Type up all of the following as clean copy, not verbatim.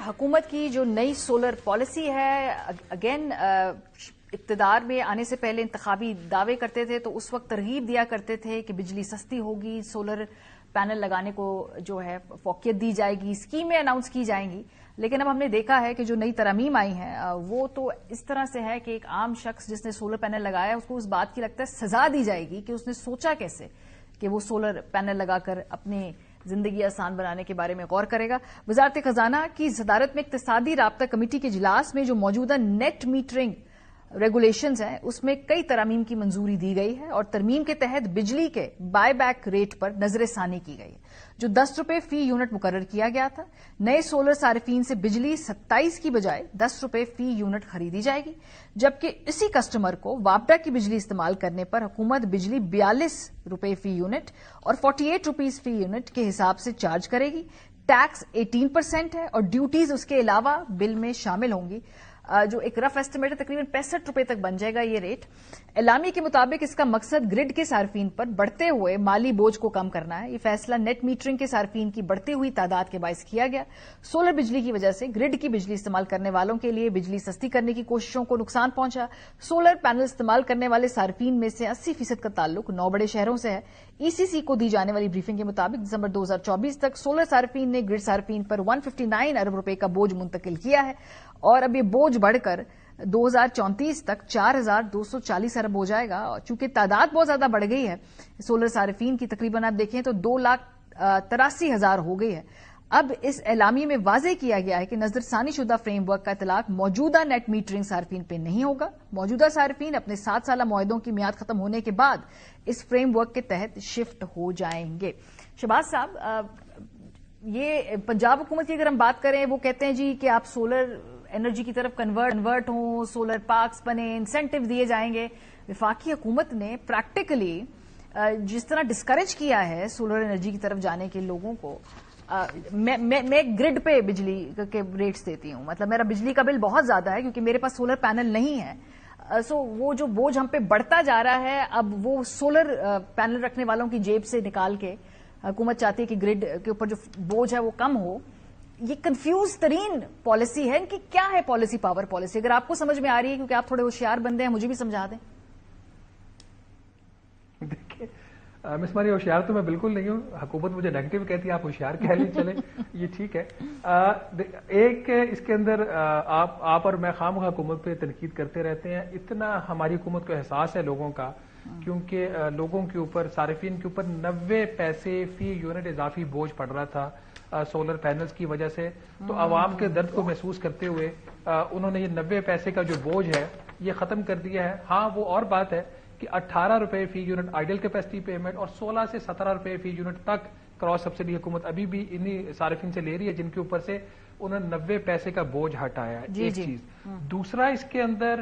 حکومت کی جو نئی سولر پالیسی ہے، اگین اقتدار میں آنے سے پہلے انتخابی دعوے کرتے تھے تو اس وقت ترغیب دیا کرتے تھے کہ بجلی سستی ہوگی، سولر پینل لگانے کو جو ہے فوقیت دی جائے گی، اسکیمیں اناؤنس کی جائیں گی. لیکن اب ہم نے دیکھا ہے کہ جو نئی ترامیم آئی ہیں وہ تو اس طرح سے ہے کہ ایک عام شخص جس نے سولر پینل لگایا اس کو اس بات کی لگتا ہے سزا دی جائے گی کہ اس نے سوچا کیسے کہ وہ سولر پینل لگا کر اپنی زندگی آسان بنانے کے بارے میں غور کرے گا. وزارت خزانہ کی صدارت میں اقتصادی رابطہ کمیٹی کے اجلاس میں جو موجودہ نیٹ میٹرنگ ریگولیشنز ہیں اس میں کئی ترامیم کی منظوری دی گئی ہے اور ترمیم کے تحت بجلی کے بائی بیک ریٹ پر نظر ثانی کی گئی ہے جو 10 روپے فی یونٹ مقرر کیا گیا تھا. نئے سولر صارفین سے بجلی 27 کی بجائے 10 روپے فی یونٹ خریدی جائے گی، جبکہ اسی کسٹمر کو وابڈا کی بجلی استعمال کرنے پر حکومت بجلی 42 روپے فی یونٹ اور 48 روپیز فی یونٹ کے حساب سے چارج کرے گی. ٹیکس 18% ہے اور ڈیوٹیز اس کے علاوہ بل میں شامل ہوں گی. جو ایک رف ایسٹیمیٹ ہے تقریباً 65 روپے تک بن جائے گا یہ ریٹ. اعلامیے کے مطابق اس کا مقصد گرڈ کے صارفین پر بڑھتے ہوئے مالی بوجھ کو کم کرنا ہے. یہ فیصلہ نیٹ میٹرنگ کے صارفین کی بڑھتی ہوئی تعداد کے باعث کیا گیا. سولر بجلی کی وجہ سے گرڈ کی بجلی استعمال کرنے والوں کے لیے بجلی سستی کرنے کی کوششوں کو نقصان پہنچا. سولر پینل استعمال کرنے والے صارفین میں سے 80% کا تعلق 9 بڑے شہروں سے ہے. ای سی سی کو دی جانے والی بریفنگ کے مطابق دسمبر 2024 تک سولر صارفین نے گرڈ صارفین پر 159 ارب روپے کا بوجھ منتقل کیا ہے اور اب یہ بوجھ بڑھ کر 2034 تک 4240 ارب ہو جائے گا. چونکہ تعداد بہت زیادہ بڑھ گئی ہے سولر صارفین کی، تقریباً آپ دیکھیں تو 2,83,000 ہو گئی ہے. اب اس اعلامیے میں واضح کیا گیا ہے کہ نظر ثانی شدہ فریم ورک کا اطلاق موجودہ نیٹ میٹرنگ صارفین پہ نہیں ہوگا. موجودہ صارفین اپنے 7 سالہ معاہدوں کی میعاد ختم ہونے کے بعد اس فریم ورک کے تحت شفٹ ہو جائیں گے. شہباز صاحب، یہ پنجاب حکومت کی اگر ہم بات کریں، وہ کہتے ہیں جی کہ آپ سولر انرجی کی طرف کنورٹ ہوں، سولر پارکس بنے، انسینٹیو دیے جائیں گے. وفاقی حکومت نے پریکٹیکلی جس طرح ڈسکریج کیا ہے سولر انرجی کی طرف جانے کے لوگوں کو، میں گرڈ پہ بجلی کے ریٹس دیتی ہوں، مطلب میرا بجلی کا بل بہت زیادہ ہے کیونکہ میرے پاس سولر پینل نہیں ہے. سو وہ جو بوجھ ہم پہ بڑھتا جا رہا ہے، اب وہ سولر پینل رکھنے والوں کی جیب سے نکال کے حکومت چاہتی ہے کہ گرڈ کے اوپر جو بوجھ ہے وہ کم ہو. یہ کنفیوز ترین پالیسی ہے. ان کی کیا ہے پالیسی، پاور پالیسی؟ اگر آپ کو سمجھ میں آ رہی ہے کیونکہ آپ تھوڑے ہوشیار بندے ہیں، مجھے بھی سمجھا دیں. دیکھیے مس ماری، ہوشیار تو میں بالکل نہیں ہوں. حکومت مجھے نیگیٹو کہتی ہے، آپ ہوشیار کہہ لیں چلیں یہ ٹھیک ہے. ایک اس کے اندر آپ اور میں خواہ حکومت پہ تنقید کرتے رہتے ہیں. اتنا ہماری حکومت کو احساس ہے لوگوں کا، کیونکہ لوگوں کے اوپر، صارفین کے اوپر 90 پیسے فی یونٹ اضافی بوجھ پڑ رہا تھا سولر پینلز کی وجہ سے. تو عوام کے درد کو محسوس کرتے ہوئے انہوں نے یہ 90 پیسے کا جو بوجھ ہے یہ ختم کر دیا ہے. ہاں وہ اور بات ہے کہ 18 روپے فی یونٹ آئیڈل کیپیسٹی پیمنٹ اور 16 سے 17 روپے فی یونٹ تک کراس سبسڈی حکومت ابھی بھی انہی صارفین سے لے رہی ہے جن کے اوپر سے انہوں نے 90 پیسے کا بوجھ ہٹایا ہے. ایک چیز. دوسرا، اس کے اندر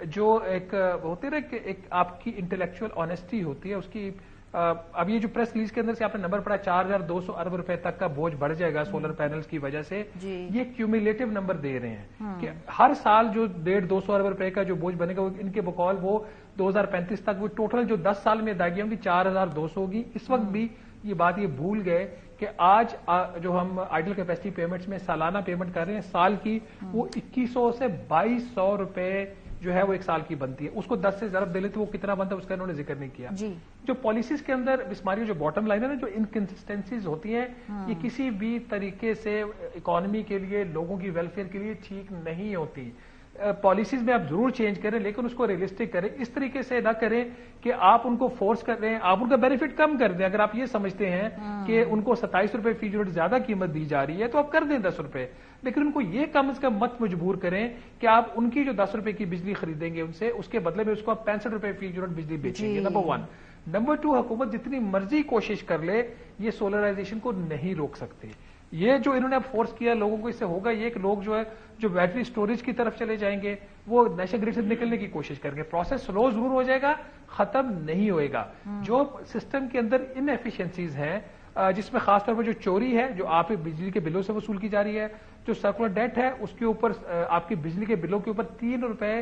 جو ایک ہوتی ہے کہ ایک آپ کی انٹلیکچوئل آنیسٹی ہوتی ہے اس کی. اب یہ جو پریس ریلیز کے اندر سے آپ نے نمبر پڑا 4200 ارب روپے تک کا بوجھ بڑھ جائے گا سولر پینلز کی وجہ سے. یہ کیومولیٹو نمبر دے رہے ہیں کہ ہر سال جو 150-200 ارب روپے کا جو بوجھ بنے گا ان کے بقول وہ 2035 تک وہ ٹوٹل جو 10 سال میں ادائیگی ہوں گی 4200 ہوگی. اس وقت بھی یہ بات یہ بھول گئے کہ آج جو ہم آئیڈل کیپیسٹی پیمنٹس میں سالانہ پیمنٹ کر رہے ہیں سال کی، وہ 2100 سے 2200 روپے جو ہے وہ ایک سال کی بنتی ہے. اس کو 10 سے ضرب دے لے تو وہ کتنا بنتا ہے اس کا انہوں نے ذکر نہیں کیا. جو پالیسیز کے اندر بسماری جو باٹم لائن ہے نا، جو انکنسسٹنسیز ہوتی ہیں، یہ کسی بھی طریقے سے اکانومی کے لیے، لوگوں کی ویلفیئر کے لیے ٹھیک نہیں ہوتی. پالیسیز میں آپ ضرور چینج کریں لیکن اس کو ریئلسٹک کریں. اس طریقے سے نہ کریں کہ آپ ان کو فورس کر رہے ہیں، آپ ان کا بینیفٹ کم کر دیں. اگر آپ یہ سمجھتے ہیں کہ ان کو 27 روپے فی یونٹ زیادہ قیمت دی جا رہی ہے تو آپ کر دیں 10 روپے، لیکن ان کو یہ کم از کم مت مجبور کریں کہ آپ ان کی جو 10 روپے کی بجلی خریدیں گے ان سے، اس کے بدلے میں اس کو آپ 65 روپے فی یونٹ بجلی بیچیں گے. نمبر 1. نمبر 2، حکومت جتنی مرضی کوشش کر لے یہ سولرائزیشن کو نہیں روک سکتے. یہ جو انہوں نے اب فورس کیا لوگوں کو، اس سے ہوگا یہ کہ لوگ جو ہے جو بیٹری سٹوریج کی طرف چلے جائیں گے، وہ نیشنل گرڈ سے نکلنے کی کوشش کریں گے. پروسیس سلو ضرور ہو جائے گا، ختم نہیں ہوئے گا. جو سسٹم کے اندر ان ایفیشنسیز ہیں، جس میں خاص طور پر جو چوری ہے جو آپ بجلی کے بلوں سے وصول کی جا رہی ہے، جو سرکولر ڈیٹ ہے اس کے اوپر آپ کی بجلی کے بلوں کے اوپر 3 روپے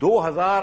2000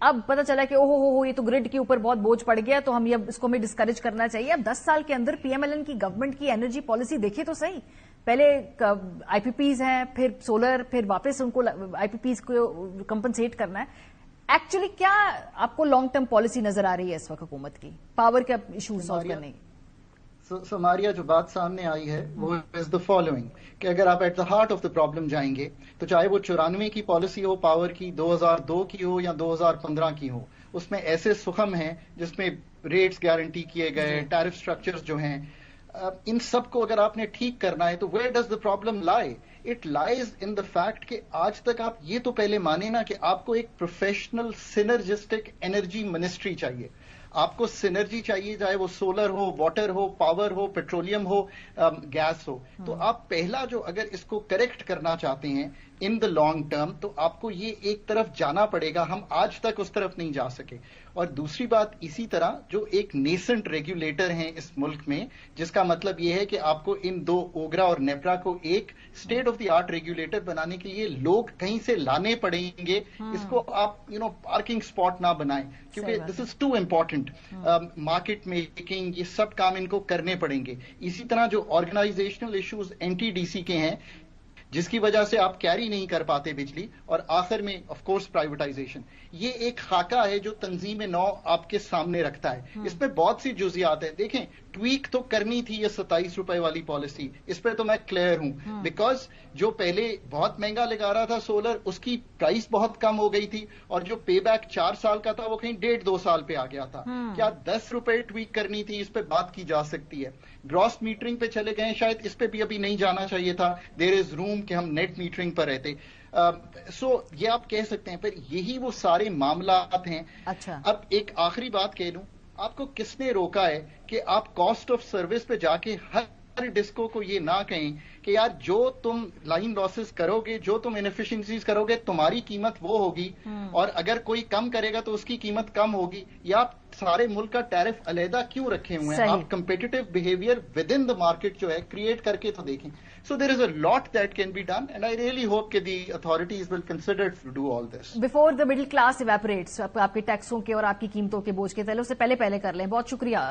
اب پتہ چلا کہ اوہو یہ تو گرڈ کے اوپر بہت بوجھ پڑ گیا تو ہم یہ اس کو ہمیں ڈسکریج کرنا چاہیے. اب 10 سال کے اندر پی ایم ایل این کی گورنمنٹ کی انرجی پالیسی دیکھیں تو صحیح, پہلے آئی پی پیز ہیں, پھر سولر, پھر واپس ان کو آئی پی پیز کو کمپنسیٹ کرنا ہے. ایکچولی کیا آپ کو لانگ ٹرم پالیسی نظر آ رہی ہے اس وقت حکومت کی پاور کے ایشو سالو کرنے کی؟ سماریا جو بات سامنے آئی ہے وہ از دا فالوئنگ کہ اگر آپ at the heart of the problem جائیں گے تو چاہے وہ 94 کی پالیسی ہو پاور کی, 2002 کی ہو یا 2015 کی ہو, اس میں ایسے سخم ہیں جس میں ریٹس گارنٹی کیے گئے, ٹیرف سٹرکچرز جو ہیں, ان سب کو اگر آپ نے ٹھیک کرنا ہے تو ویئر ڈز دا پرابلم لائی؟ It lies in the fact کہ آج تک آپ یہ تو پہلے مانیں نا کہ آپ کو ایک پروفیشنل سینرجسٹک انرجی منسٹری چاہیے. آپ کو سینرجی چاہیے, چاہے وہ سولر ہو, واٹر ہو, پاور ہو, پیٹرولیم ہو, گیس ہو. تو آپ پہلا جو اگر اس کو کریکٹ کرنا چاہتے ہیں ان دا لانگ ٹرم تو آپ کو یہ ایک طرف جانا پڑے گا. ہم آج تک اس طرف نہیں جا سکے. اور دوسری بات اسی طرح جو ایک نیسنٹ ریگولیٹر ہیں اس ملک میں, جس کا مطلب یہ ہے کہ آپ کو ان دو اوگرا اور نیپرا کو ایک state of the art regulator بنانے کے لیے لوگ کہیں سے لانے پڑیں گے. اس کو آپ پارکنگ اسپاٹ نہ بنائیں کیونکہ دس از ٹو امپورٹنٹ. مارکیٹ میکنگ, یہ سب کام ان کو کرنے پڑیں گے. اسی طرح جو organisational issues N T D C کے ہیں جس کی وجہ سے آپ کیری نہیں کر پاتے بجلی, اور آخر میں آف کورس پرائیویٹائزیشن, یہ ایک خاکہ ہے جو تنظیم نو آپ کے سامنے رکھتا ہے. اس میں بہت سی جزیات ہیں. دیکھیں ٹویک تو کرنی تھی یہ 27 روپے والی پالیسی, اس پہ تو میں کلیئر ہوں, بیکاز جو پہلے بہت مہنگا لگا رہا تھا سولر, اس کی پرائس بہت کم ہو گئی تھی, اور جو پے بیک 4 سال کا تھا وہ کہیں 1.5-2 سال پہ آ گیا تھا. کیا 10 روپے ٹویک کرنی تھی؟ اس پہ بات کی جا سکتی ہے. گراس میٹرنگ پہ چلے گئے, شاید اس پہ بھی ابھی نہیں جانا چاہیے تھا. دیر از روم کہ ہم نیٹ میٹرنگ پر رہتے. سو یہ آپ کہہ سکتے ہیں, پر یہی وہ سارے معاملات ہیں. اچھا, اب ایک آخری بات کہہ لوں, آپ کو کس نے روکا ہے کہ آپ کاسٹ آف سروس پہ جا کے ہر ڈسکو کو یہ نہ کہیں کہ یار جو تم لائن لاسز کرو گے, جو تم انیفیشنسیز کرو گے, تمہاری قیمت وہ ہوگی, اور اگر کوئی کم کرے گا تو اس کی قیمت کم ہوگی. یا آپ سارے ملک کا ٹیرف علیحدہ کیوں رکھے ہوئے ہیں؟ آپ competitive behaviour with in the market جو ہے کریٹ کر کے تو دیکھیں. So there is a lot that can be done, and I really hope that the authorities will consider to do all this. Before the middle class evaporates, آپ کے ٹیکسوں کے اور آپ کی قیمتوں کے بوجھ کے تلے اسے پہلے کر لیں. بہت شکریہ